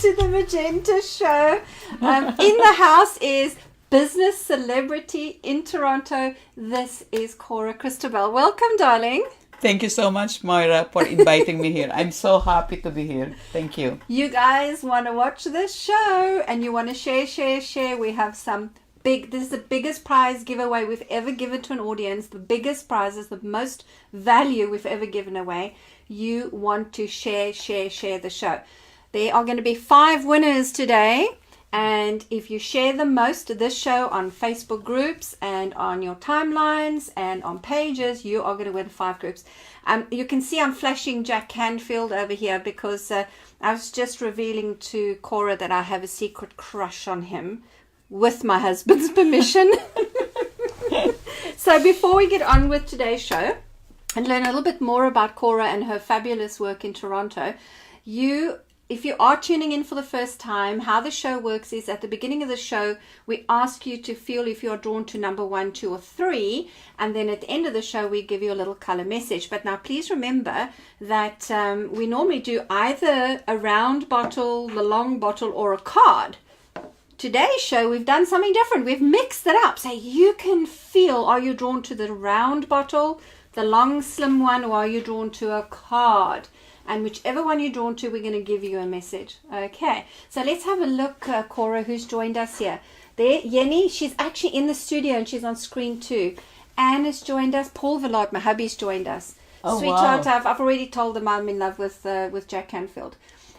to the Magenta show. In the house is business celebrity in Toronto. This is Cora Cristobal. Welcome, darling. Thank you so much, Moira, for inviting me here. I'm so happy to be here. Thank you. You guys want to watch this show and you want to share. We have some this is the biggest prize giveaway we've ever given to an audience. The biggest prize is the most value we've ever given away. You want to share the show. There are going to be 5 winners today. And if you share the most of this show on Facebook groups and on your timelines and on pages, you are going to win 5 groups. You can see I'm flashing Jack Canfield over here because I was just revealing to Cora that I have a secret crush on him with my husband's permission. So before we get on with today's show and learn a little bit more about Cora and her fabulous work in Toronto, if you are tuning in for the first time, how the show works is at the beginning of the show, we ask you to feel if you are drawn to number 1, 2, or 3. And then at the end of the show, we give you a little color message. But now please remember that we normally do either a round bottle, the long bottle, or a card. Today's show, we've done something different. We've mixed it up. So you can feel, are you drawn to the round bottle, the long, slim one, or are you drawn to a card? And whichever one you're drawn to, we're going to give you a message. Okay, so let's have a look, Cora, who's joined us here. There, Yenny, she's actually in the studio and she's on screen too. Anne has joined us. Paul Villard, my hubby's joined us. Oh, Sweetheart, wow. I've already told them I'm in love with Jack Canfield.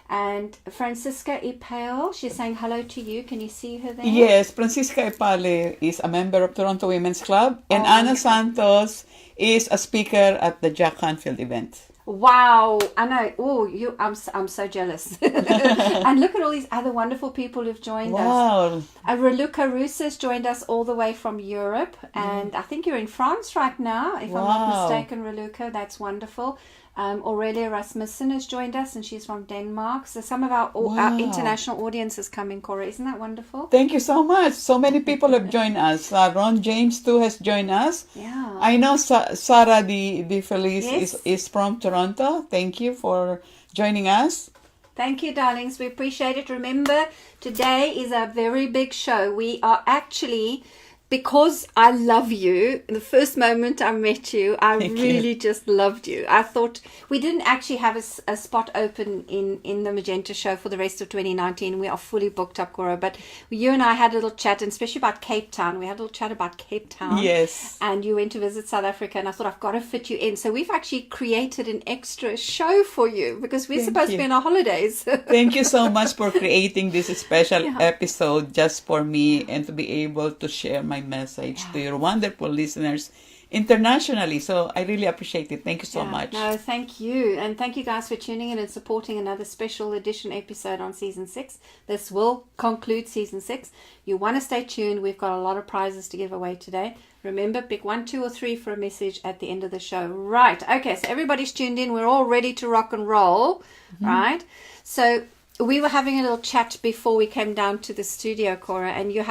And Francisca Ipale, she's saying hello to you. Can you see her there? Yes, Francisca Ipale is a member of Toronto Women's Club. And Ana Santos is a speaker at the Jack Canfield event. Wow, I know. Oh, I'm so jealous. And look at all these other wonderful people who've joined us. Wow. Raluca Rousse's joined us all the way from Europe, and I think you're in France right now, if I'm not mistaken, Raluca. That's wonderful. Aurelia Rasmussen has joined us, and she's from Denmark. So some of our international audience is coming, Cora. Isn't that wonderful? Thank you so much. So many people have joined us. Ron James too has joined us. Yeah. I know Sarah De Felice Yes. is from Toronto. Thank you for joining us. Thank you, darlings. We appreciate it. Remember, today is a very big show. We are actually, because I love you, the first moment I met you, I really just loved you. I thought we didn't actually have a spot open in the Magenta show for the rest of 2019. We are fully booked up, Cora. But you and I had a little chat, and especially about Cape Town. We had a little chat about Cape Town. Yes. And you went to visit South Africa, and I thought, I've got to fit you in. So we've actually created an extra show for you because we're supposed to be on our holidays. Thank you so much for creating this special episode just for me and to be able to share my message to your wonderful listeners internationally. So I really appreciate it. Thank you so much. No, thank you. And thank you guys for tuning in and supporting another special edition episode on season 6. This will conclude season 6. You want to stay tuned. We've got a lot of prizes to give away today. Remember, pick 1, 2, or 3 for a message at the end of the show. Right. Okay. So everybody's tuned in. We're all ready to rock and roll. Right. So we were having a little chat before we came down to the studio, Cora, and you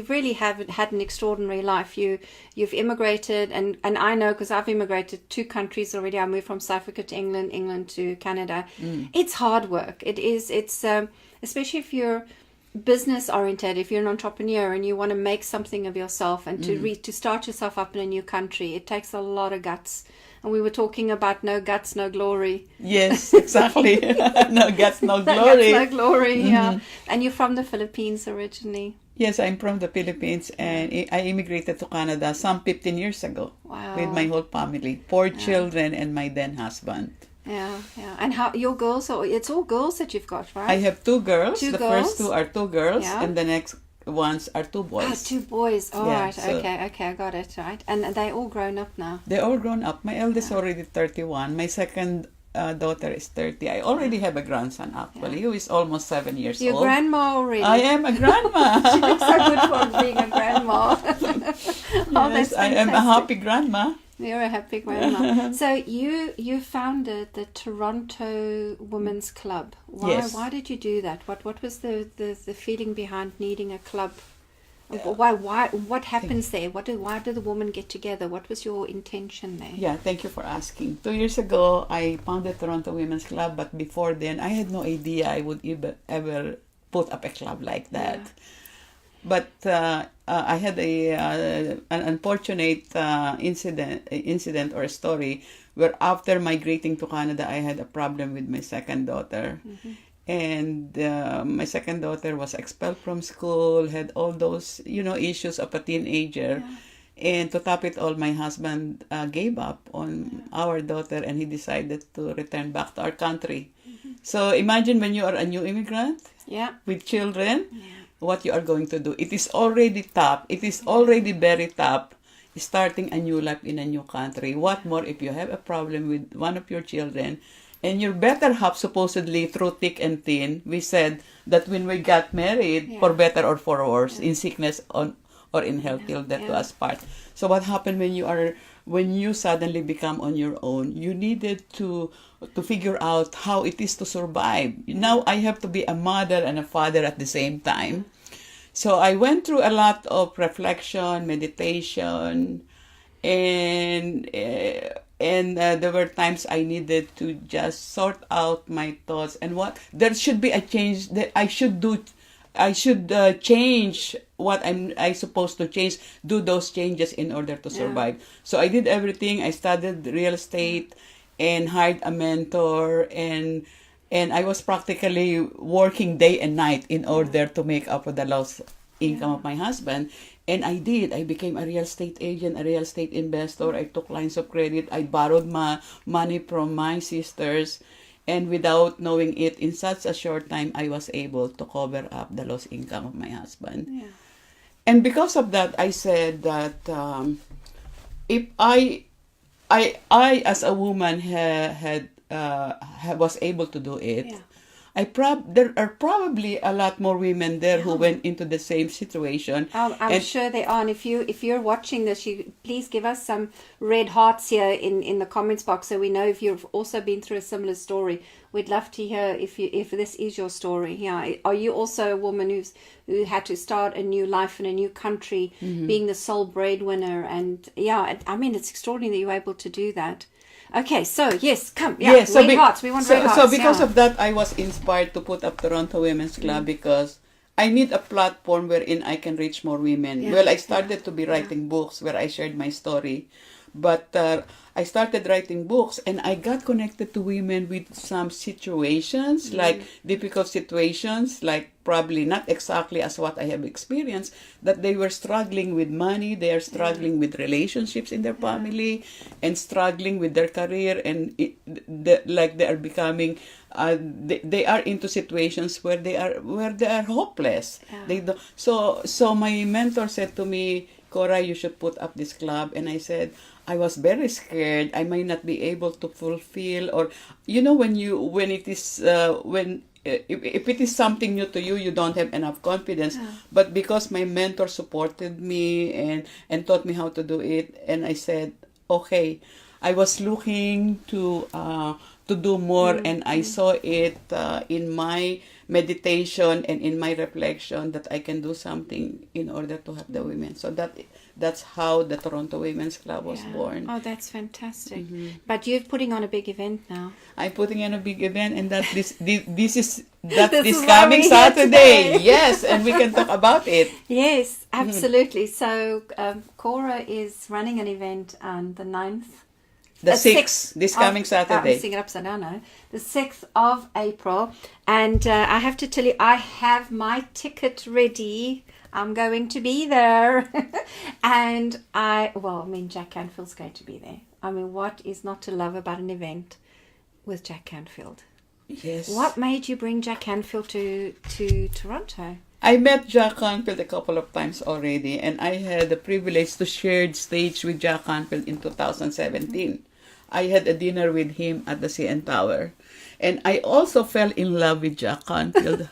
really have had an extraordinary life. You've immigrated, and I know because I've immigrated 2 countries already. I moved from South Africa to England to Canada. It's hard work. It is. It's especially if you're business oriented, if you're an entrepreneur and you want to make something of yourself and to start yourself up in a new country, it takes a lot of guts. And we were talking about no guts, no glory. Yes, exactly. No guts, no glory. No guts, no glory, yeah. And you're from the Philippines originally. Yes, I'm from the Philippines and I immigrated to Canada some 15 years ago. Wow. With my whole family, 4 children and my then husband. Yeah. And how your girls it's all girls that you've got, right? I have 2 girls. 2 the girls? first 2 are 2 girls and the next ones are 2 boys. Ah, 2 boys. All right. So Okay, I got it. Right. And they all grown up now. They're all grown up. My eldest already 31. My second daughter is 30. I already have a grandson actually who is almost 7 years You're old. grandma already. I am a grandma. She looks so good for being a grandma. Yes, I am a happy grandma. You're a happy grandma. So you founded the Toronto Women's Club. Why? Yes. Why did you do that? What was the feeling behind needing a club What happens there? Why do the women get together? What was your intention there? Yeah, thank you for asking. 2 years ago, I founded Toronto Women's Club, but before then, I had no idea I would ever put up a club like that. Yeah. But I had an unfortunate incident or a story where after migrating to Canada, I had a problem with my second daughter. Mm-hmm. And my second daughter was expelled from school, had all those, issues of a teenager. Yeah. And to top it all, my husband gave up on our daughter and he decided to return back to our country. Mm-hmm. So imagine when you are a new immigrant with children, what you are going to do. It is already tough. It is already very tough starting a new life in a new country. What more if you have a problem with one of your children? And your better half, supposedly, through thick and thin, we said that when we got married, for better or for worse, in sickness or in health, till death do us part. So what happened when you suddenly become on your own? You needed to figure out how it is to survive. Now I have to be a mother and a father at the same time. So I went through a lot of reflection, meditation, and there were times I needed to just sort out my thoughts and what there should be a change that I should do. I should change what I supposed to change, do those changes in order to survive. So I did everything. I studied real estate and hired a mentor, and I was practically working day and night in order to make up for the lost income of my husband. And I did. I became a real estate agent, a real estate investor. I took lines of credit. I borrowed my money from my sisters. And without knowing it, in such a short time, I was able to cover up the lost income of my husband. Yeah. And because of that, I said that if I as a woman was able to do it, there are probably a lot more women there who went into the same situation. I'm sure they are. And if you're watching this, please give us some red hearts here in the comments box so we know if you've also been through a similar story. We'd love to hear if this is your story. Yeah, are you also a woman who had to start a new life in a new country, being the sole breadwinner? And I mean, it's extraordinary that you're able to do that. Okay, so yes, come. Yeah, yes, red hearts. We want red hearts. So because of that, I was inspired to put up Toronto Women's Club because I need a platform wherein I can reach more women. Well, I started to be writing books where I shared my story. But I started writing books and I got connected to women with some situations, like difficult situations, like probably not exactly as what I have experienced, that they were struggling with money, they are struggling with relationships in their family, and struggling with their career, and they are becoming, they are into situations where they are hopeless. So my mentor said to me, Cora, you should put up this club. And I said, I was very scared. I might not be able to fulfill, or if it is something new to you, you don't have enough confidence. But because my mentor supported me and taught me how to do it, and I said, okay, I was looking to do more, and I saw it in my meditation and in my reflection that I can do something in order to help the women. So that's how the Toronto Women's Club was born. Oh, that's fantastic. But you're putting on a big event now. I'm putting on a big event, and that this coming Saturday. Yes, and we can talk about it. Yes, absolutely. So Cora is running an event on the 9th. The 6th, this coming Saturday. I'm seeing it upside down now. The 6th of April. And I have to tell you, I have my ticket ready. I'm going to be there. And Jack Canfield's going to be there. I mean, what is not to love about an event with Jack Canfield? Yes. What made you bring Jack Canfield to Toronto? I met Jack Canfield a couple of times already, and I had the privilege to share stage with Jack Canfield in 2017. I had a dinner with him at the CN Tower, and I also fell in love with Jack Canfield.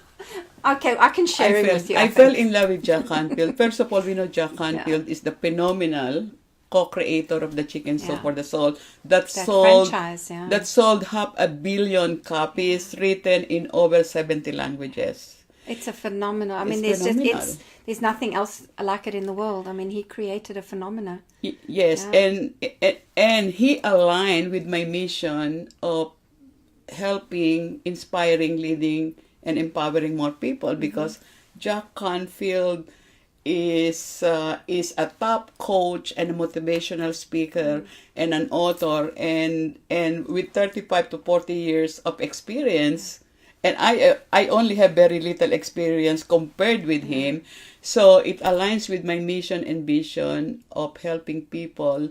Okay, I can share it with you. I fell in love with Jack Canfield. First of all, we know Jack Canfield is the phenomenal co-creator of the Chicken Soup for the Soul that sold 500 million copies, written in over 70 languages. It's a phenomenon. I mean, It's phenomenal. there's nothing else like it in the world. I mean, he created a phenomenon. Yes, and he aligned with my mission of helping, inspiring, leading, and empowering more people, because Jack Canfield is a top coach and a motivational speaker and an author, and with 35 to 40 years of experience, and I only have very little experience compared with him, so it aligns with my mission and vision of helping people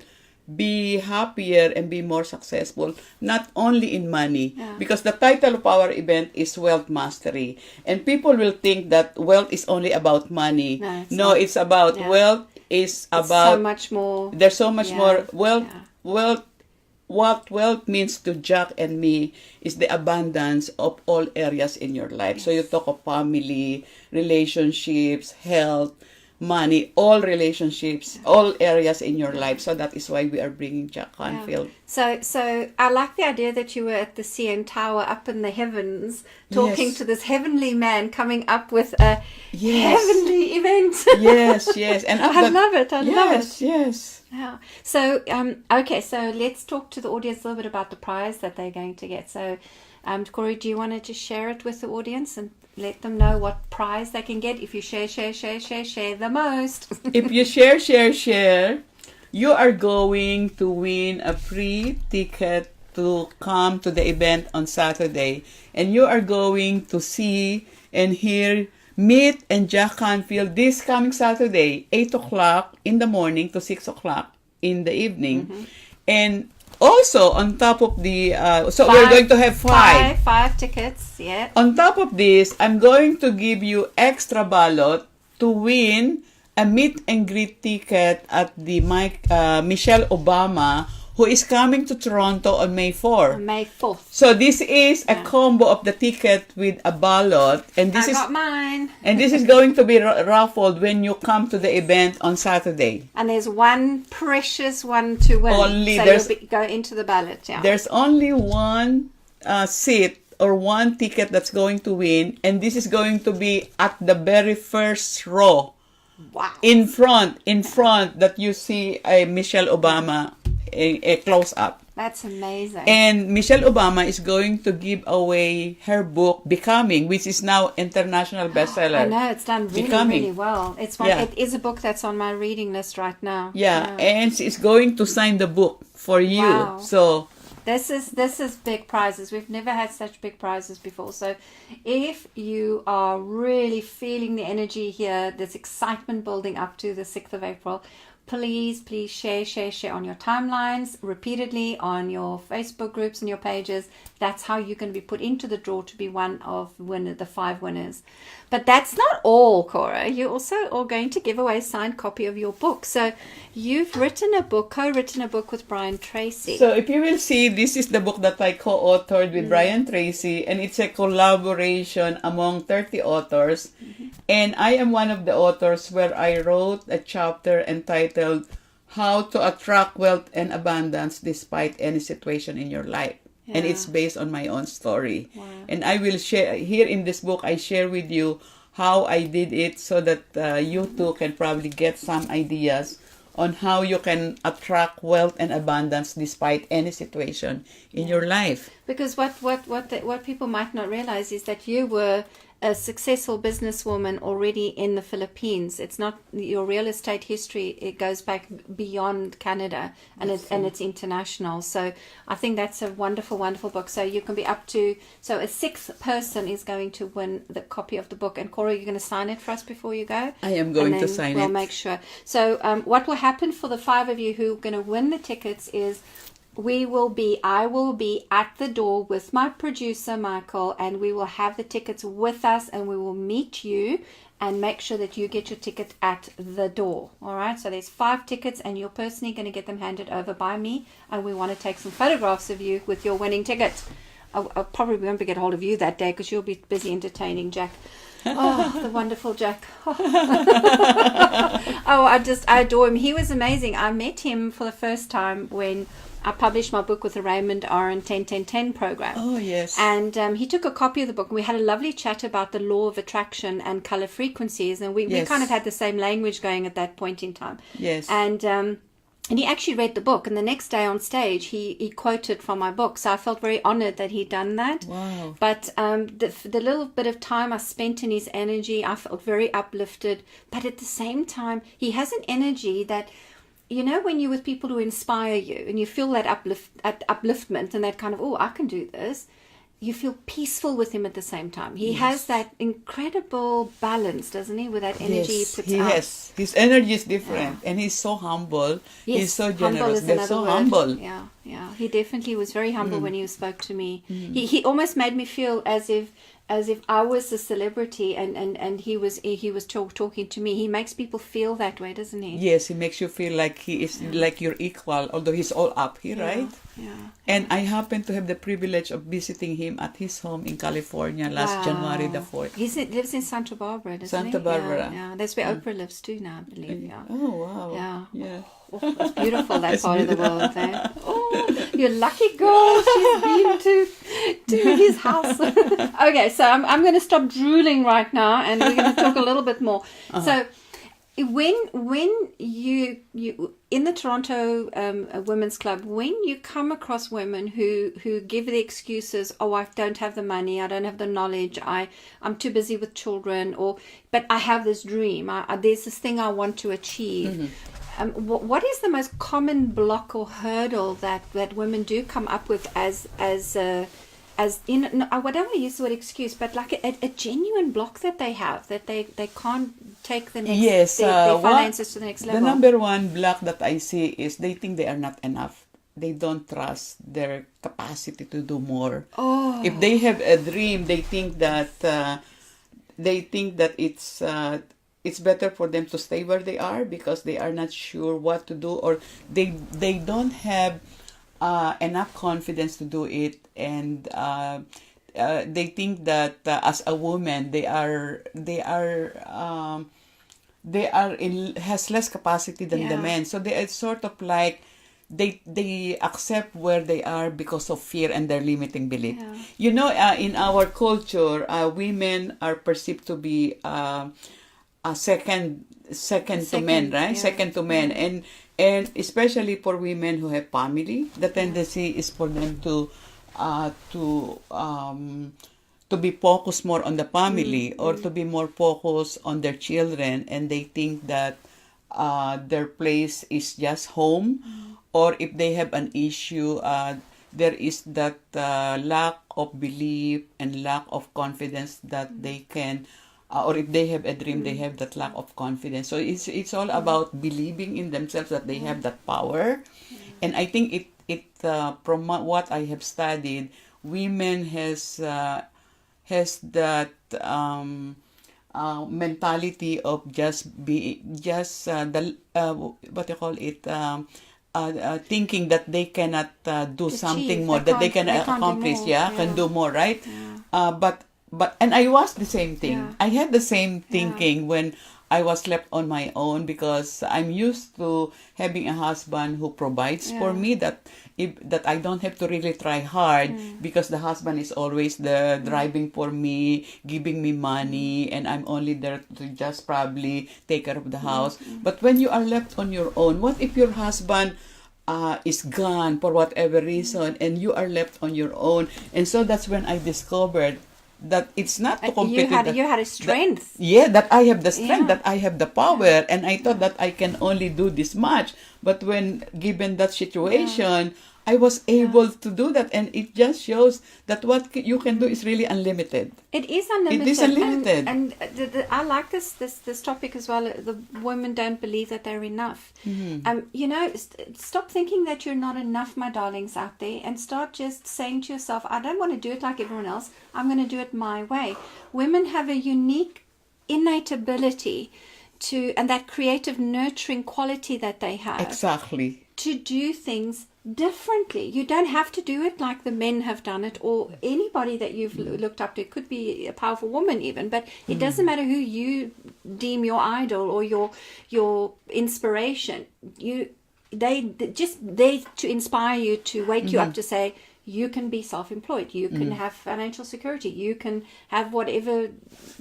be happier and be more successful, not only in money, because the title of our event is Wealth Mastery, and people will think that wealth is only about money. No, it's about wealth is about so much more. There's so much more. Wealth, what wealth means to Jack and me is the abundance of all areas in your life. So you talk of family, relationships, health, money, all relationships, all areas in your life. So that is why we are bringing Jack Canfield. So I like the idea that you were at the CN Tower up in the heavens talking to this heavenly man coming up with a heavenly event. Yes. And I love it. I love it. Yes. Yeah. So, okay, so let's talk to the audience a little bit about the prize that they're going to get. So, Corey, do you want to just share it with the audience and let them know what prize they can get if you share the most? If you share, you are going to win a free ticket to come to the event on Saturday. And you are going to see and meet and Jack Canfield this coming Saturday, 8 o'clock in the morning to 6 o'clock in the evening. And also, on top of the... we're going to have five tickets, yeah. On top of this, I'm going to give you extra ballot to win a meet and greet ticket at the Michelle Obama, who is coming to Toronto on May 4. May 4th. So this is a combo of the ticket with a ballot, and this I got mine. And this is going to be raffled when you come to the event on Saturday. And there's one precious one to win. So you'll go into the ballot. Yeah. There's only one seat or one ticket that's going to win, and this is going to be at the very first row. Wow. In front that you see a Michelle Obama. A close up. That's amazing. And Michelle Obama is going to give away her book Becoming, which is now international bestseller. I know, it's done really well. It is a book that's on my reading list right now. Yeah. And she's going to sign the book for you. Wow. So this is big prizes. We've never had such big prizes before. So if you are really feeling the energy here, this excitement building up to the 6th of April, please share on your timelines, repeatedly on your Facebook groups and your pages. That's how you can be put into the draw to be one of the 5 winners. But that's not all, Cora. You also are going to give away a signed copy of your book. So you've co-written a book with Brian Tracy. So if you will see, this is the book that I co-authored with Brian Tracy, and it's a collaboration among 30 authors. And I am one of the authors where I wrote a chapter entitled How to Attract Wealth and Abundance Despite Any Situation in Your Life. Yeah. And it's based on my own story. Wow. And I will share, here in this book, I share with you how I did it so that you too can probably get some ideas on how you can attract wealth and abundance despite any situation in your life. Because what people might not realize is that you were a successful businesswoman already in the Philippines. It's not your real estate history. It goes back beyond Canada, and it's international. So I think that's a wonderful book. So you can be up to, so a 6th person is going to win the copy of the book. And Cora, you're going to sign it for us before you go? I am going to sign it. We'll make sure. So what will happen for the 5 of you who are going to win the tickets is I will be at the door with my producer, Michael, and we will have the tickets with us, and we will meet you and make sure that you get your ticket at the door. All right. So there's 5 tickets, and you're personally going to get them handed over by me. And we want to take some photographs of you with your winning ticket. I probably won't get hold of you that day because you'll be busy entertaining Jack. Oh, the wonderful Jack. I adore him. He was amazing. I met him for the first time when I published my book with the Raymond Aron 10-10-10 program. Oh, yes. And he took a copy of the book, and we had a lovely chat about the law of attraction and color frequencies. And we kind of had the same language going at that point in time. Yes. And he actually read the book, and the next day on stage, he quoted from my book. So I felt very honored that he'd done that. Wow. But the little bit of time I spent in his energy, I felt very uplifted. But at the same time, he has an energy that, you know, when you're with people who inspire you and you feel that upliftment and that kind of, oh, I can do this, you feel peaceful with him at the same time. He has that incredible balance, doesn't he, with that energy he puts out. Yes, his energy is different, and he's so humble. Yes, he's so humble generous. is They're another so word. humble. Yeah. He definitely was very humble when he spoke to me. He almost made me feel as if I was a celebrity and he was talking to me. He makes people feel that way, doesn't he? Yes, he makes you feel like he is like your equal, although he's all up here, right? Yeah. And I happened to have the privilege of visiting him at his home in California last January the 4th. He lives in Santa Barbara, doesn't he? Santa Barbara. Yeah. That's where Oprah lives too now, I believe. Yeah. Oh, wow. Yeah. Oh, it's beautiful, that part of the world there. Oh, you're lucky girl. She's been to his house. Okay, so I'm going to stop drooling right now, and we're going to talk a little bit more. So when you in the Toronto Women's Club, when you come across women who give the excuses, oh, I don't have the money, I don't have the knowledge, I'm too busy with children, but I have this dream, there's this thing I want to achieve. What is the most common block or hurdle that women do come up with as in, I don't want to use the word excuse, but like a genuine block that they have, that they can't take the next their finances to the next level? The number one block that I see is they think they are not enough. They don't trust their capacity to do more. Oh. If they have a dream, they think that it's better for them to stay where they are because they are not sure what to do, or they don't have enough confidence to do it, and they think that as a woman has less capacity than the men, so they are sort of like they accept where they are because of fear and their limiting belief. You know, in our culture, women are perceived to be second to men, right? Second to men, and especially for women who have family, the tendency is for them to be focused more on the family, or to be more focused on their children, and they think that their place is just home, or if they have an issue, there is that lack of belief and lack of confidence that they can. Or if they have a dream, they have that lack of confidence. So it's all about believing in themselves that they have that power. And I think it from what I have studied, women has that mentality of thinking that they cannot do something more, that they can accomplish, can do more, right? But and I was the same thing. I had the same thinking when I was left on my own, because I'm used to having a husband who provides for me, that I don't have to really try hard, because the husband is always the driving for me, giving me money, and I'm only there to just probably take care of the house. But when you are left on your own, what if your husband is gone for whatever reason, and you are left on your own? And so that's when I discovered that it's not to compete. You had a strength. That I have the strength, that I have the power, and I thought that I can only do this much. But when given that situation, I was able to do that, and it just shows that what you can do is really unlimited. It is unlimited. It is unlimited. And I like this topic as well. The women don't believe that they're enough. You know, stop thinking that you're not enough, my darlings out there, and start just saying to yourself, I don't want to do it like everyone else. I'm going to do it my way. Women have a unique, innate ability and that creative, nurturing quality that they have. Exactly. To do things differently. You don't have to do it like the men have done it, or anybody that you've looked up to. It could be a powerful woman even, but it doesn't matter who you deem your idol or your inspiration. just there to inspire you, to wake you up, to say you can be self-employed, you can have financial security, you can have whatever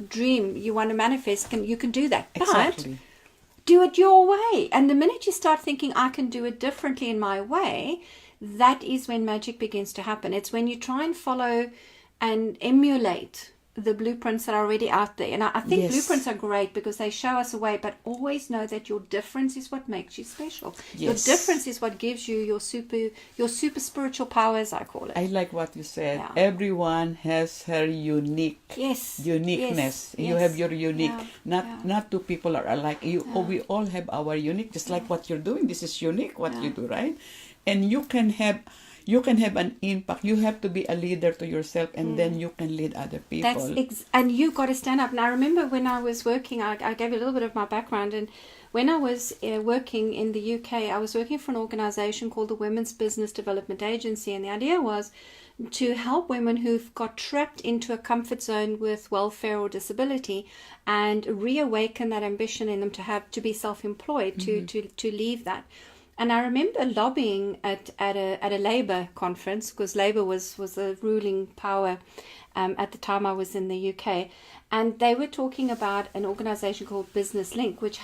dream you want to manifest, you can do that. Exactly. But do it your way. And the minute you start thinking, I can do it differently in my way, that is when magic begins to happen. It's when you try and follow and emulate the blueprints that are already out there. And I think Yes. blueprints are great because they show us a way, but always know that your difference is what makes you special. Yes. Your difference is what gives you your super spiritual power, as I call it. I like what you said. Yeah. Everyone has her uniqueness. Yes. You have your unique. Yeah. Not two people are alike. We all have our unique. Just like what you're doing. This is unique. What you do, right? And you can have an impact. You have to be a leader to yourself, and then you can lead other people. And you got to stand up. And I remember when I was working, I gave a little bit of my background, and when I was working in the UK, I was working for an organization called the Women's Business Development Agency, and the idea was to help women who've got trapped into a comfort zone with welfare or disability and reawaken that ambition in them to be self-employed, to leave that. And I remember lobbying at a Labour conference, because Labour was the ruling power at the time I was in the UK. And they were talking about an organisation called Business Link, which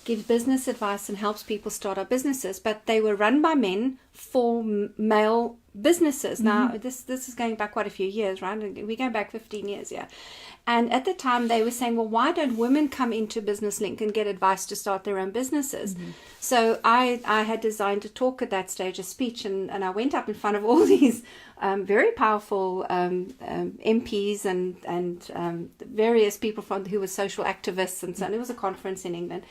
gives business advice and helps people start up businesses. But they were run by men for male businesses. Now, this is going back quite a few years, right? We go back 15 years, yeah. And at the time, they were saying, well, why don't women come into Business Link and get advice to start their own businesses? So I had designed a talk at that stage, a speech, and I went up in front of all these very powerful MPs and various people who were social activists and so on. It was a conference in England.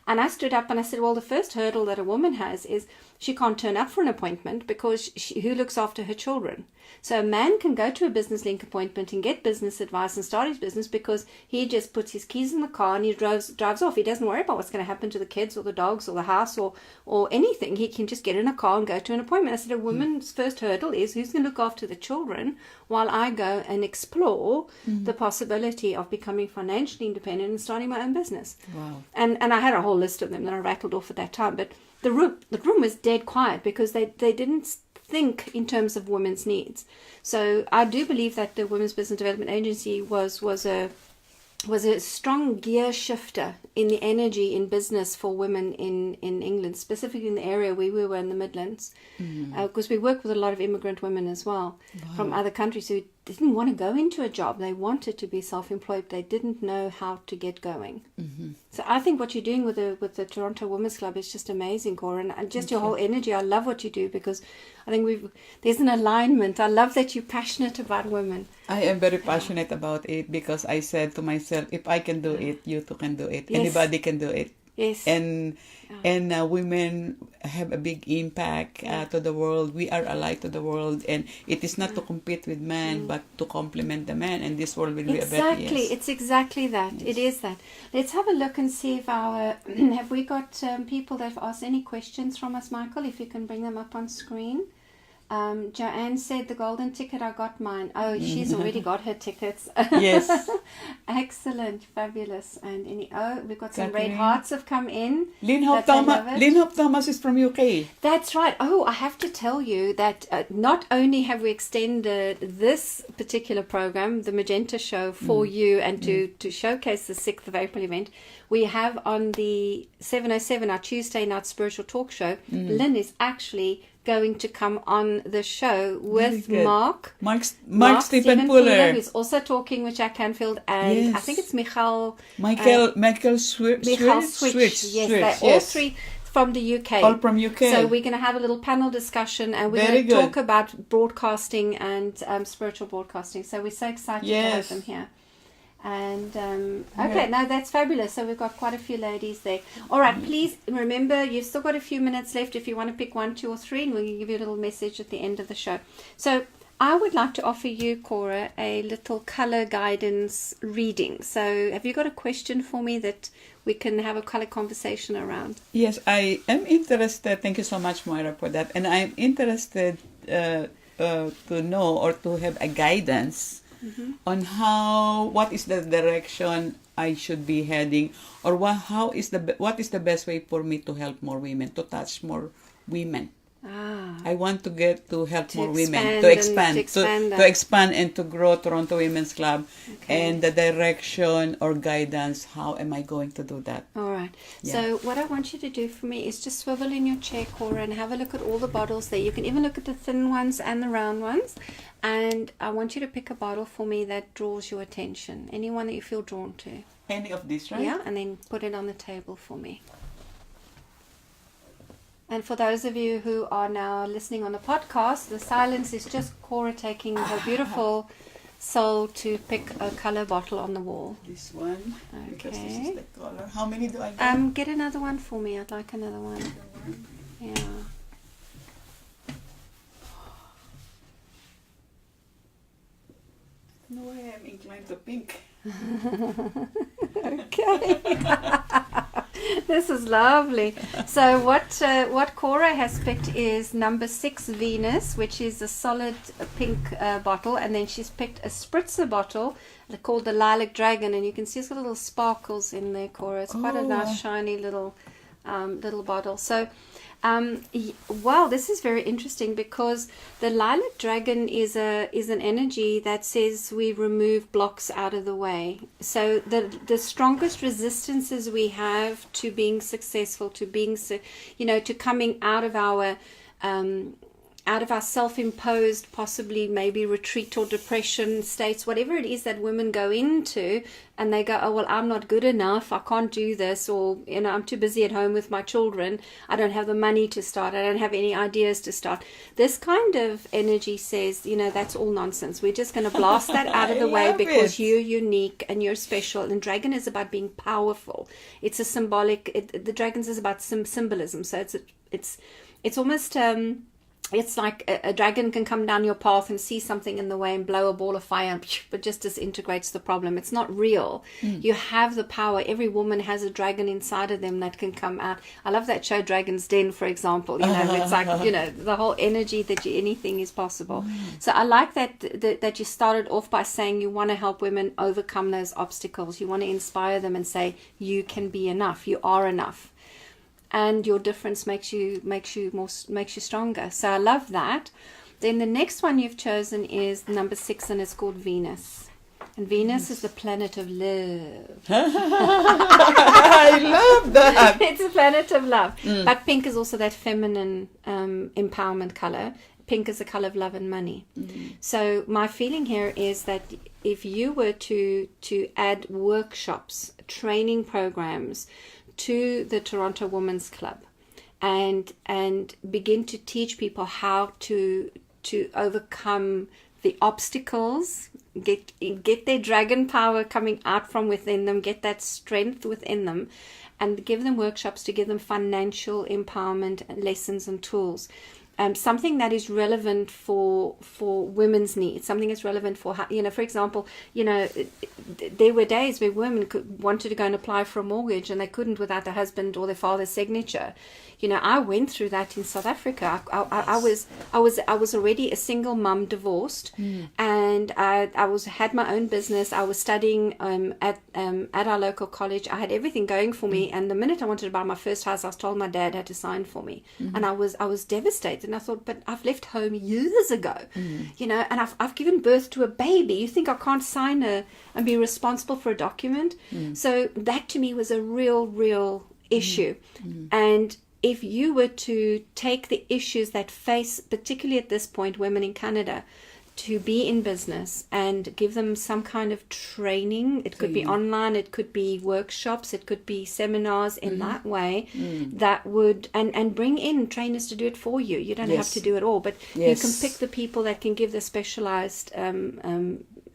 And I stood up and I said, well, the first hurdle that a woman has is she can't turn up for an appointment because who looks after her children? So a man can go to a Business Link appointment and get business advice and start his business because he just puts his keys in the car and he drives off. He doesn't worry about what's going to happen to the kids or the dogs or the house or anything. He can just get in a car and go to an appointment. I said, a woman's first hurdle is who's going to look after the children while I go and explore the possibility of becoming financially independent and starting my own business. Wow. And I had a whole list of them that I rattled off at that time. But the room was dead quiet because they didn't think in terms of women's needs. So I do believe that the Women's Business Development Agency was a strong gear shifter in the energy in business for women in England, specifically in the area where we were in the Midlands, because we work with a lot of immigrant women as well from other countries who didn't want to go into a job. They wanted to be self-employed, but they didn't know how to get going. So I think what you're doing with the Toronto Women's Club is just amazing, Cora, and just your whole energy. I love what you do because I think there's an alignment. I love that you're passionate about women. I am very passionate about it because I said to myself, if I can do it, you too can do it. Yes. Anybody can do it. Yes. And women have a big impact to the world. We are allied to the world, and it is not to compete with men, but to complement the man, and this world will be a better. Exactly, it's exactly that. Yes. It is that. Let's have a look and see if have we got people that have asked any questions from us, Michael? If you can bring them up on screen. Joanne said the golden ticket, I got mine. Oh, she's already got her tickets. Yes. Excellent, fabulous. And we've got some Catherine. red hearts have come in. Lynn Hope Thomas is from UK. That's right. Oh, I have to tell you that not only have we extended this particular program, the Magenta show, for you and to showcase the 6th of April event, we have on the 707, our Tuesday night spiritual talk show, Lynn is actually going to come on the show with Mark Stephen Puller, who's also talking with Jack Canfield, and I think it's Michael Switch. Yes, they're all three from the UK. All from UK. So we're going to have a little panel discussion, and we're going to talk about broadcasting and spiritual broadcasting. So we're so excited to have them here. And no, that's fabulous. So we've got quite a few ladies there. All right, please remember you've still got a few minutes left if you want to pick 1, 2 or 3, and we'll give you a little message at the end of the show. So I would like to offer you, Cora, a little color guidance reading. So have you got a question for me that we can have a color conversation around? Yes, I am interested. Thank you so much, Moira, for that. And I'm interested to know or to have a guidance on what is the direction I should be heading, or what is the best way for me to help more women, to touch more women. I want to get to help more women, to expand and to grow Toronto Women's Club, and the direction or guidance. How am I going to do that? All right. Yeah. So what I want you to do for me is just swivel in your chair, Cora, and have a look at all the bottles there. You can even look at the thin ones and the round ones. And I want you to pick a bottle for me that draws your attention. Anyone that you feel drawn to. Any of these, right? Yeah, and then put it on the table for me. And for those of you who are now listening on the podcast, the silence is just Cora taking her beautiful soul to pick a color bottle on the wall. This one, okay. Because this is the color. How many do I get? Get another one for me. I'd like another one. Yeah. No way, I'm inclined to pink. Okay. This is lovely. So what Cora has picked is number 6 Venus, which is a solid pink bottle, and then she's picked a spritzer bottle called the Lilac Dragon, and you can see it's got little sparkles in there, Cora. It's quite a nice shiny little bottle. So wow, this is very interesting, because the Lilac Dragon is an energy that says we remove blocks out of the way. So the strongest resistances we have to being successful, to being, to coming out of our self-imposed, possibly maybe retreat or depression states, whatever it is that women go into, and they go, oh, well, I'm not good enough, I can't do this, or, I'm too busy at home with my children, I don't have the money to start, I don't have any ideas to start. This kind of energy says, that's all nonsense. We're just going to blast that out of the way, because you're unique and you're special. And dragon is about being powerful. It's a symbolic, the dragons is about symbolism. So it's almost... it's like a dragon can come down your path and see something in the way and blow a ball of fire, but just disintegrates the problem. It's not real. You have the power. Every woman has a dragon inside of them that can come out. I love that show Dragon's Den, for example. It's like, the whole energy that anything is possible. So I like that you started off by saying you want to help women overcome those obstacles. You want to inspire them and say, you can be enough. You are enough. And your difference makes you stronger. So I love that. Then the next one you've chosen is number 6, and it's called Venus. And Venus is the planet of love. I love that. It's a planet of love. But pink is also that feminine empowerment color. Pink is the color of love and money. So my feeling here is that if you were to add workshops, training programs to the Toronto Women's Club, and begin to teach people how to overcome the obstacles, get their dragon power coming out from within them, get that strength within them, and give them workshops to give them financial empowerment lessons and tools. Something that is relevant for women's needs, something that's relevant for, for example, there were days where women wanted to go and apply for a mortgage and they couldn't without their husband or their father's signature. I went through that in South Africa. I was already a single mum, divorced, and I had my own business. I was studying at our local college. I had everything going for me. And the minute I wanted to buy my first house, I was told my dad had to sign for me, and I was devastated. And I thought, but I've left home years ago, and I've given birth to a baby. You think I can't sign and be responsible for a document? So that to me was a real issue, and if you were to take the issues that face, particularly at this point, women in Canada, to be in business and give them some kind of training, it could be online, it could be workshops, it could be seminars in that way, that would, and bring in trainers to do it for you. You don't have to do it all, but you can pick the people that can give the specialized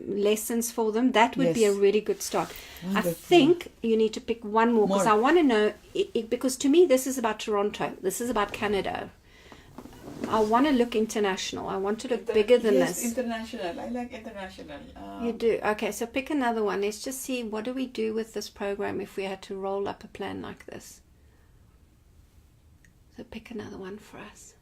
lessons for them. That would be a really good start. Wonderful. I think you need to pick one more, because I want to know because to me this is about Toronto, this is about Canada. I want to look international. I want to look bigger than this. International. I like international. You do? Okay, so pick another one. Let's just see, what do we do with this program if we had to roll up a plan like this? So pick another one for us.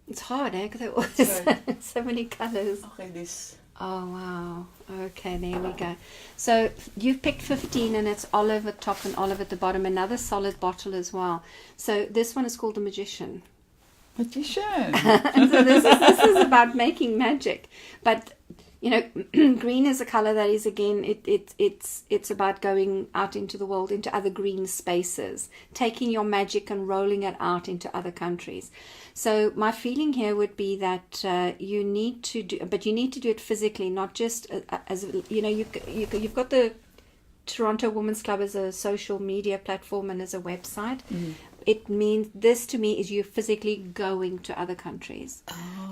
It's hard, eh? Because there are so many colors. Okay, this. Oh, wow. Okay, there we go. So you've picked 15, and it's olive at top and olive at the bottom. Another solid bottle as well. So this one is called the Magician. Magician. And so this is about making magic. But, you know, green is a color that is, again, it's about going out into the world, into other green spaces, taking your magic and rolling it out into other countries. So my feeling here would be that you need to do, but you need to do it physically, not just as, you know, you've got the Toronto Women's Club as a social media platform and as a website. It means, this to me is you physically going to other countries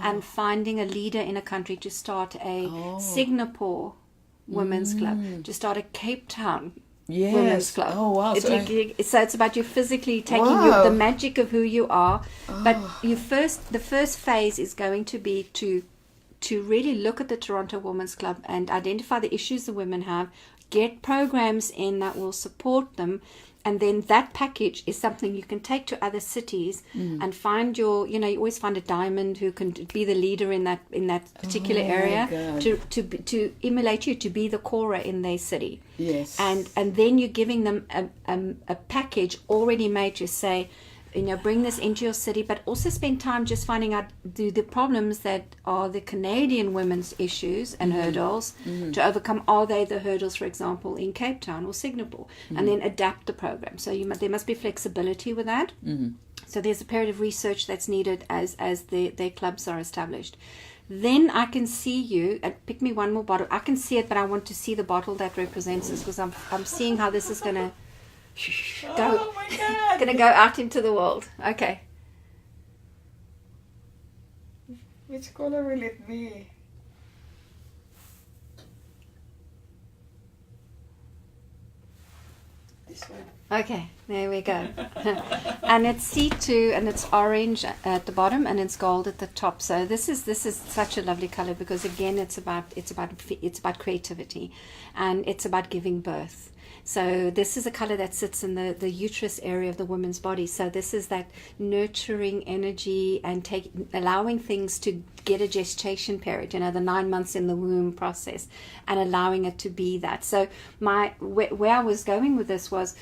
and finding a leader in a country to start a Singapore Women's Club, to start a Cape Town Women's Club. Oh, wow. So it's about you physically taking the magic of who you are. But the first phase is going to be to really look at the Toronto Women's Club and identify the issues the women have, get programs in that will support them, and then that package is something you can take to other cities and find your, you know, you always find a diamond who can be the leader in that particular area to emulate you, to be the Cora in their city. Yes. And then you're giving them a package already made to say, you know, bring this into your city, but also spend time just finding out the problems that are the Canadian women's issues and hurdles to overcome. Are they the hurdles, for example, in Cape Town or Singapore? And then adapt the program. So there must be flexibility with that. So there's a period of research that's needed as their clubs are established. Then I can see you, pick me one more bottle. I can see it, but I want to see the bottle that represents this, because I'm seeing how this is going to Oh my God. Gonna go out into the world. Okay. Which color will it be? This one. Okay, there we go. And it's C2, and it's orange at the bottom, and it's gold at the top. So this is such a lovely color, because again, it's about creativity, and it's about giving birth. So this is a color that sits in the uterus area of the woman's body. So this is that nurturing energy and allowing things to get a gestation period, you know, the 9 months in the womb process, and allowing it to be that. So where I was going with this was,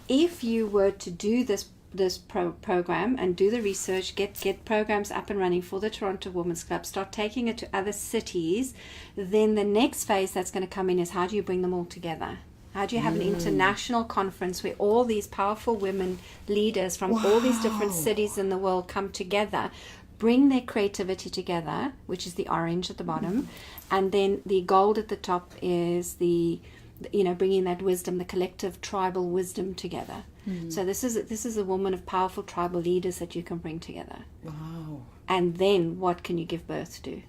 if you were to do this program and do the research, get programs up and running for the Toronto Women's Club, start taking it to other cities, then the next phase that's going to come in is, how do you bring them all together? How do you have an international conference where all these powerful women leaders from all these different cities in the world come together, bring their creativity together, which is the orange at the bottom, and then the gold at the top is bringing that wisdom, the collective tribal wisdom together. So this is a woman of powerful tribal leaders that you can bring together. Wow. And then what can you give birth to?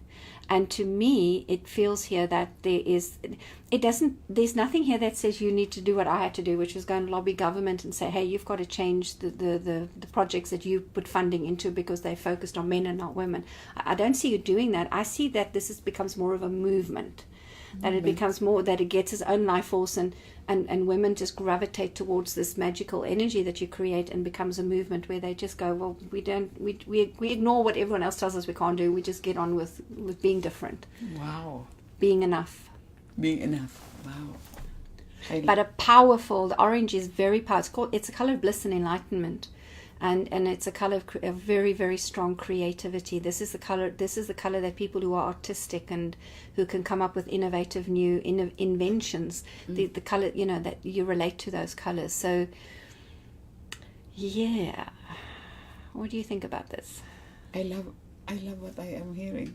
And to me, it feels here that there's nothing here that says you need to do what I had to do, which was go and lobby government and say, hey, you've got to change the projects that you put funding into because they focused on men and not women. I don't see you doing that. I see that this becomes more of a movement, that it becomes more, that it gets its own life force, and women just gravitate towards this magical energy that you create, and becomes a movement where they just go, well, we ignore what everyone else tells us we can't do. We just get on with being different. Wow. Being enough. Being enough. Wow. But the orange is very powerful. It's a color of bliss and enlightenment. And it's a color of very, very strong creativity. This is the color that people who are artistic and who can come up with innovative new inventions, the color, you know, that you relate to those colors. So yeah, what do you think about this? I love what I am hearing.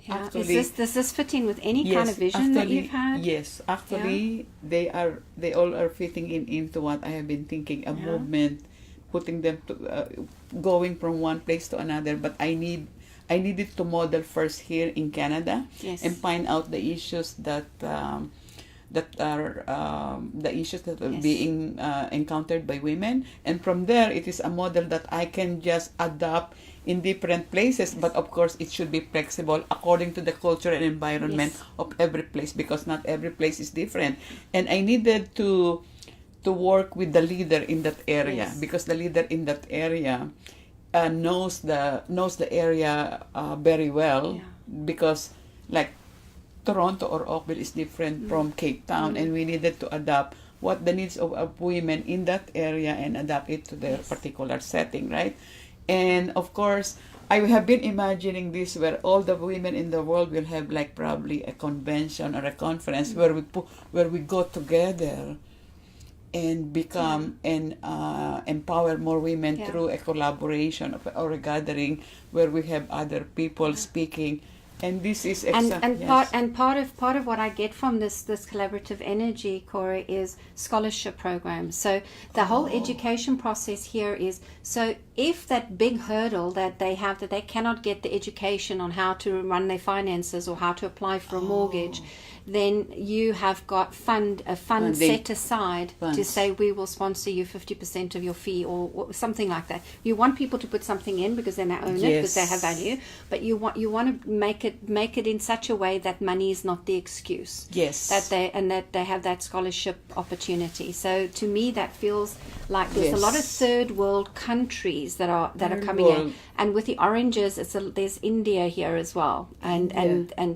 Yeah. Actually, does this fit in with any kind of vision that you've had? Yes, actually, they all are fitting into what I have been thinking, a movement, putting them to going from one place to another. But I needed to model first here in Canada, and find out the issues that are being encountered by women, and from there it is a model that I can just adopt in different places. But of course, it should be flexible according to the culture and environment of every place, because not every place is different. And I needed to work with the leader in that area, because the leader in that area knows the area very well, Yeah. because like Toronto or Oakville is different from Cape Town, and we needed to adapt what the needs of women in that area and adapt it to their particular setting, right? And of course, I have been imagining this where all the women in the world will have like probably a convention or a conference where we go together and become and empower more women through a collaboration or a gathering where we have other people speaking. And this is part of what I get from this collaborative energy, Cora, is scholarship programs. So the whole education process here is, so if that big hurdle that they have, that they cannot get the education on how to run their finances or how to apply for a mortgage, then you have got a fund set aside to say we will sponsor you 50% of your fee or something like that. You want people to put something in because they now own it, because they have value, but you want to make it in such a way that money is not the excuse. Yes. That they have that scholarship opportunity. So to me that feels like there's a lot of third world countries that are coming in, and with the oranges there's India here as well, and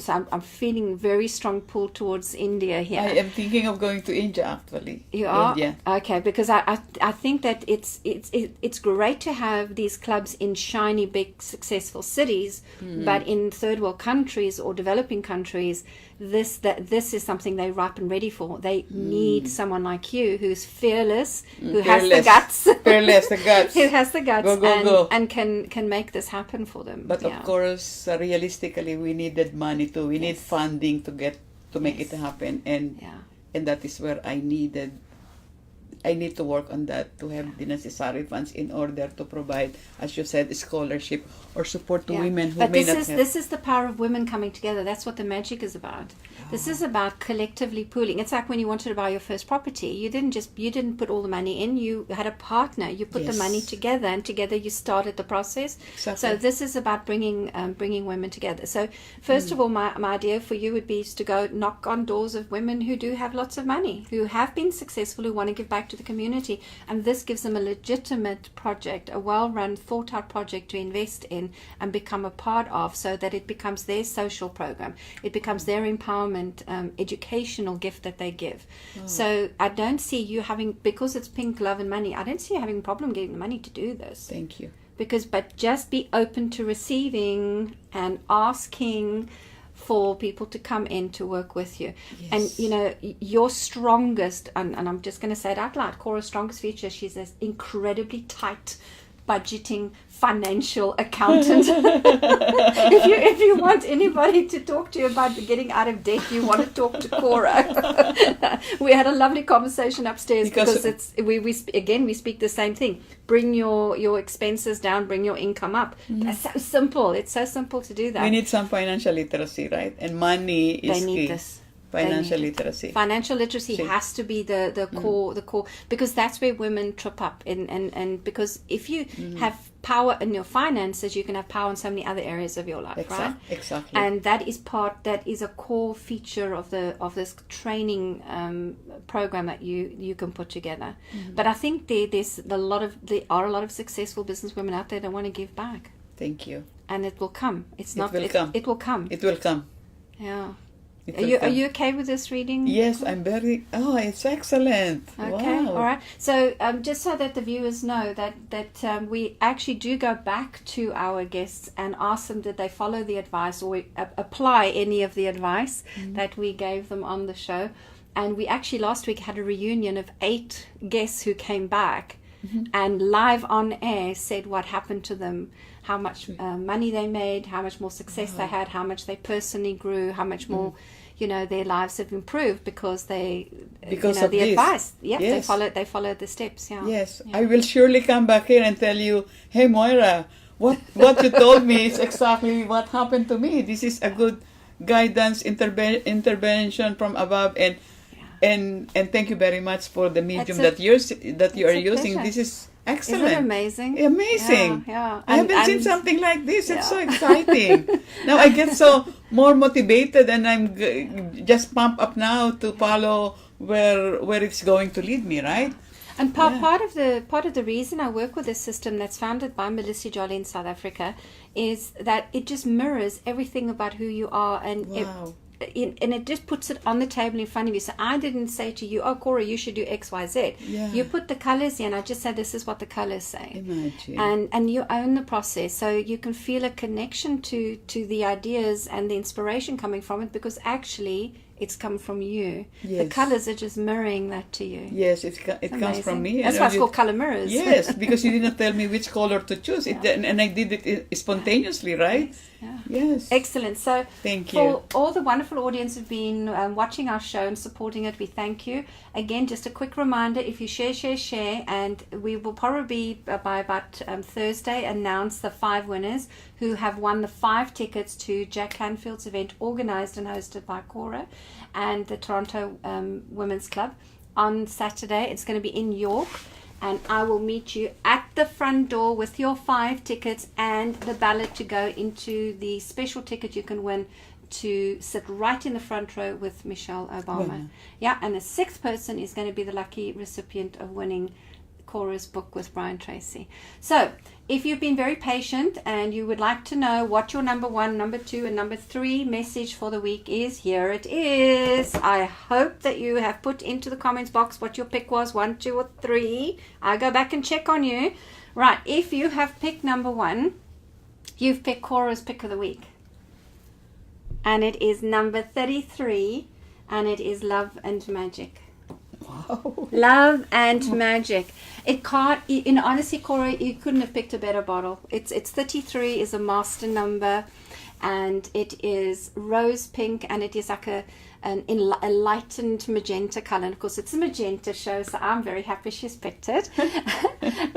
so I'm feeling very strong pull towards India here. I am thinking of going to India actually. You are? India. Okay, because I think that it's great to have these clubs in shiny, big, successful cities, but in third world countries or developing countries, this is something they ripe and ready for. They need someone like you who's fearless, who has the guts, who has the guts, go. and can make this happen for them. But of course, realistically, we needed money too. We need funding to make it happen, and that is where I need to work on that, to have the necessary funds in order to provide, as you said, scholarship or support to women who may not have. This is the power of women coming together. That's what the magic is about. This is about collectively pooling. It's like when you wanted to buy your first property. You didn't put all the money in. You had a partner. You put the money together, and together you started the process. Exactly. So this is about bringing women together. So first of all, my idea for you would be to go knock on doors of women who do have lots of money, who have been successful, who want to give back to the community, and this gives them a legitimate project, a well-run, thought-out project to invest in and become a part of, so that it becomes their social program. It becomes their empowerment, educational gift that they give. So I don't see you having, because it's pink, love and money, I don't see you having a problem getting the money to do this. Thank you. But just be open to receiving and asking for people to come in to work with you. And your strongest, and I'm just going to say it out loud, Cora's strongest feature, she's this incredibly tight budgeting financial accountant. if you want anybody to talk to you about getting out of debt, you want to talk to Cora. We had a lovely conversation upstairs because we speak the same thing. Bring your expenses down, bring your income up. That's so simple. It's so simple to do that. We need some financial literacy, right? And money is they need key. this. Financial literacy. Financial literacy has to be the core, because that's where women trip up. And because if you have power in your finances, you can have power in so many other areas of your life, right? Exactly. And that is a core feature of this training program that you can put together. But I think there are a lot of successful business women out there that want to give back. Thank you. And it will come. It will come. It will come. Yeah. Are you okay with this reading? Yes, I'm very. Oh, it's excellent. Okay, wow. All right. So just so that the viewers know that we actually do go back to our guests and ask them did they follow the advice or apply any of the advice that we gave them on the show. And we actually last week had a reunion of 8 guests who came back and live on air said what happened to them, how much money they made, how much more success they had, how much they personally grew, how much more their lives have improved because the advice. Yes. They followed the steps. Yes. I will surely come back here and tell you, hey Moira, what you told me is exactly what happened to me. This is a good guidance intervention from above, and thank you very much for the medium that you are using. Pleasure. This is excellent. Isn't it amazing? Amazing. Yeah. I haven't seen something like this. It's so exciting. Now I get so more motivated, and I'm just pumped up now to follow where it's going to lead me, right? And part of the reason I work with this system that's founded by Melissa Jolly in South Africa is that it just mirrors everything about who you are, and Wow. it just puts it on the table in front of you. So I didn't say to you, "Oh, Cora, you should do X, Y, Z." Yeah. You put the colors in. I just said, "This is what the colors say," Imagine. and you own the process, so you can feel a connection to the ideas and the inspiration coming from it, because actually it's come from you. The Yes. colors are just mirroring that to you. Yes, it comes from Amazing. me. That's and why it's you- called color mirrors. Yes, because you didn't tell me which color to choose. And I did it spontaneously, right? Yeah. Yes. Excellent. So Thank you. for all the wonderful audience who've been watching our show and supporting it, we thank you. Again, just a quick reminder, if you share, and we will probably by about Thursday announce the 5 winners who have won the 5 tickets to Jack Canfield's event, organized and hosted by Cora and the Toronto Women's Club on Saturday. It's going to be in York. And I will meet you at the front door with your 5 tickets and the ballot to go into the special ticket you can win to sit right in the front row with Michelle Obama. Wow. Yeah, and the 6th person is going to be the lucky recipient of winning Cora's book with Brian Tracy. So, if you've been very patient and you would like to know what your number 1, number 2, and number 3 message for the week is, here it is. I hope that you have put into the comments box what your pick was, 1, 2, or 3. I'll go back and check on you. Right, if you have picked number 1, you've picked Cora's pick of the week. And it is number 33, and it is Love and Magic. Wow. Love and Magic. It can't, in honesty, Cora, you couldn't have picked a better bottle. It's 33 is a master number, and it is rose pink, and it is like a lightened magenta color. And of course, it's a magenta show, so I'm very happy she's picked it.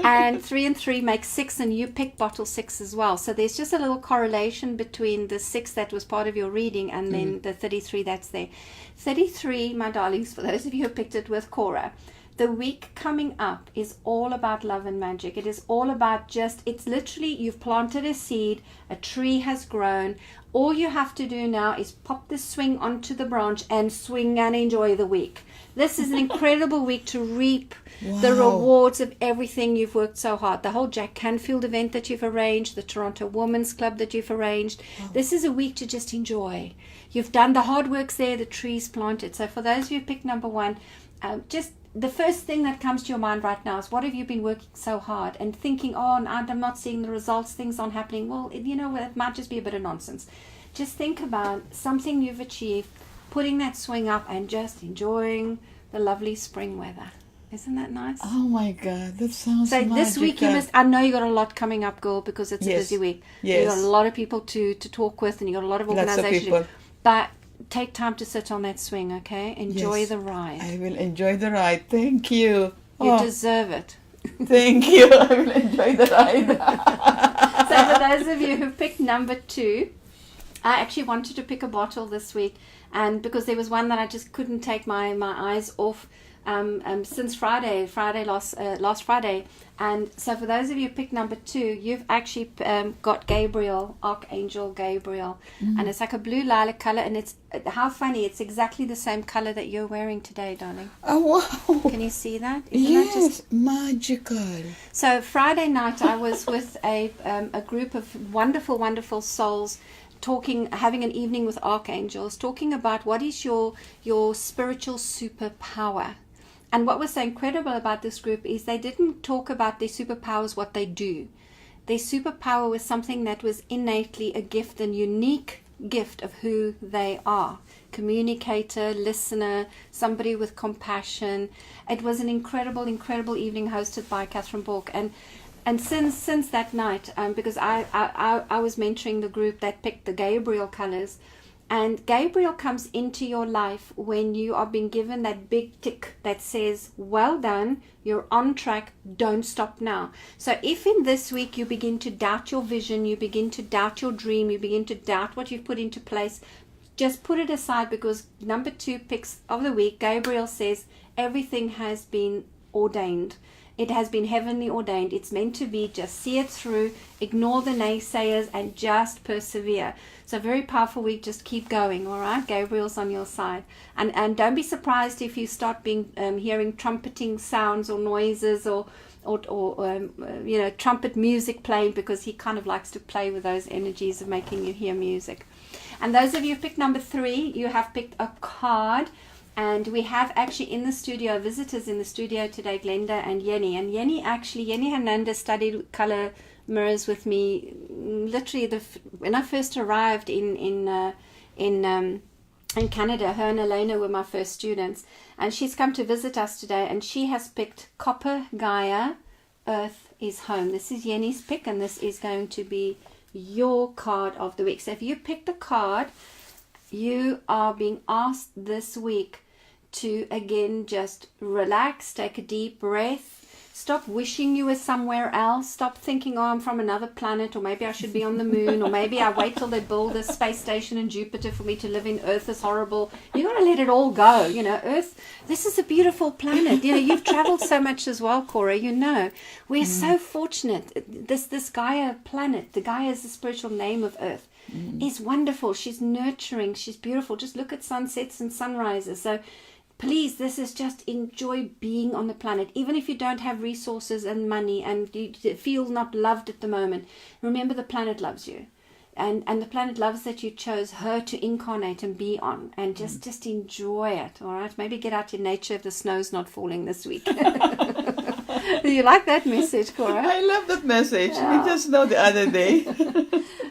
And 3 and 3 makes 6, and you picked bottle 6 as well. So there's just a little correlation between the 6 that was part of your reading and then the 33 that's there. 33, my darlings, for those of you who picked it with Cora, the week coming up is all about love and magic. It is all about it's literally, you've planted a seed, a tree has grown. All you have to do now is pop the swing onto the branch and swing and enjoy the week. This is an incredible week to reap the rewards of everything you've worked so hard. The whole Jack Canfield event that you've arranged, the Toronto Women's Club that you've arranged. This is a week to just enjoy. You've done the hard works there, the trees planted. So for those of you who picked number 1, just the first thing that comes to your mind right now is, what have you been working so hard and thinking, oh, I'm not seeing the results, things aren't happening. Well, you know, it might just be a bit of nonsense. Just think about something you've achieved, putting that swing up and just enjoying the lovely spring weather. Isn't that nice? Oh my God, that sounds So magical. this week I know you got a lot coming up, girl, because it's a busy week. Yes. You got a lot of people to talk with, and you got a lot of Lots of organization. people. But take time to sit on that swing, okay? Enjoy Yes. the ride. I will enjoy the ride. Thank you. You deserve it. Thank you. I will enjoy the ride. So for those of you who picked number 2, I actually wanted to pick a bottle this week, and because there was one that I just couldn't take my eyes off since last Friday. And so for those of you who picked number 2, you've actually got Gabriel, Archangel Gabriel, and it's like a blue lilac color, and it's, how funny, it's exactly the same color that you're wearing today, darling. Oh wow. Can you see that? Isn't that Yes, magical. So Friday night I was with a group of wonderful souls, having an evening with archangels, talking about what is your spiritual superpower. And what was so incredible about this group is they didn't talk about their superpowers, what they do. Their superpower was something that was innately a gift, and unique gift of who they are. Communicator, listener, somebody with compassion. It was an incredible evening hosted by Catherine Bork. And since that night, because I was mentoring the group that picked the Gabriel colors, and Gabriel comes into your life when you are being given that big tick that says, well done, you're on track, don't stop now. So if in this week you begin to doubt your vision, you begin to doubt your dream, you begin to doubt what you've put into place, just put it aside, because number 2 picks of the week, Gabriel says, everything has been ordained. It has been heavenly ordained. It's meant to be. Just see it through, ignore the naysayers, and just persevere. So very powerful week. Just keep going, all right? Gabriel's on your side. And don't be surprised if you start hearing trumpeting sounds or noises or trumpet music playing, because he kind of likes to play with those energies of making you hear music. And those of you who picked number 3, you have picked a card. And we have actually in the studio, visitors in the studio today, Glenda and Yenny. And Yenny Hernandez studied color mirrors with me literally when I first arrived in Canada. Her and Elena were my first students. And she's come to visit us today, and she has picked Copper Gaia, Earth is Home. This is Yenny's pick, and this is going to be your card of the week. So if you picked a card, you are being asked this week to again just relax, take a deep breath, stop wishing you were somewhere else, stop thinking, oh, I'm from another planet, or maybe I should be on the moon, or maybe I wait till they build a space station in Jupiter for me to live in. Earth is horrible. You got to let it all go. Earth, this is a beautiful planet. You've traveled so much as well, Cora. We're so fortunate. This Gaia planet, the Gaia is the spiritual name of Earth, is wonderful. She's nurturing. She's beautiful. Just look at sunsets and sunrises. So please, this is just enjoy being on the planet. Even if you don't have resources and money and you feel not loved at the moment, remember the planet loves you. And the planet loves that you chose her to incarnate and be on. And just enjoy it, all right? Maybe get out in nature if the snow's not falling this week. Do you like that message, Cora? I love that message. Yeah. We just know the other day.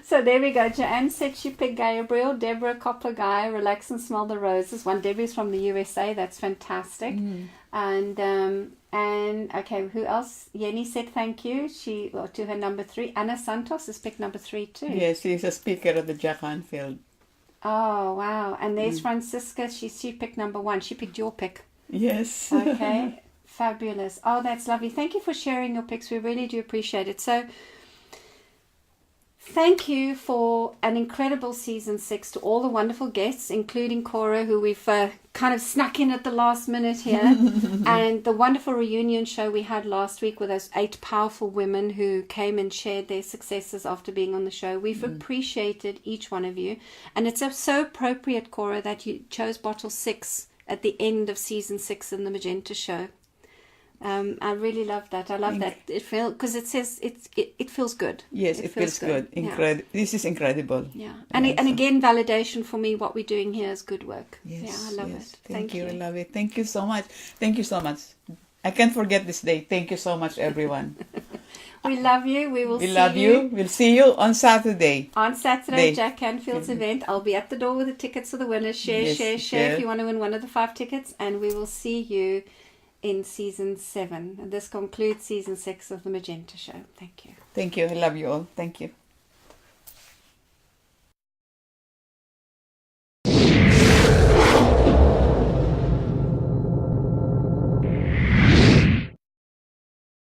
So there we go. Joanne said she picked Gabriel. Deborah, Copper Guy, Relax and Smell the Roses. Deborah's from the USA. That's fantastic. And okay, who else? Yenny said thank you. To her number 3. Anna Santos has picked number 3 too. Yes, she's a speaker at the Jack Anfield. Oh, wow. And there's Francisca. She picked number 1. She picked your pick. Yes. Okay. Fabulous. Oh, that's lovely. Thank you for sharing your picks. We really do appreciate it. So thank you for an incredible season 6 to all the wonderful guests, including Cora, who we've kind of snuck in at the last minute here, and the wonderful reunion show we had last week with those 8 powerful women who came and shared their successes after being on the show. We've appreciated each one of you, and it's so appropriate, Cora, that you chose bottle 6 at the end of season 6 in the Magenta show. I really love that. I love that it feels, because it says it feels good. Yes, it feels good. Yeah. This is incredible. Yeah, and again, validation for me. What we're doing here is good work. Yes, yeah, I love it. Thank you. I love it. Thank you so much. Thank you so much. I can't forget this day. Thank you so much, everyone. We love you. We'll see you on Saturday. On Saturday, Jack Canfield's event. I'll be at the door with the tickets for the winners. Share if you want to win one of the 5 tickets. And we will see you in season 7. And this concludes season 6 of the Magenta show. Thank you. Thank you. I love you all. Thank you.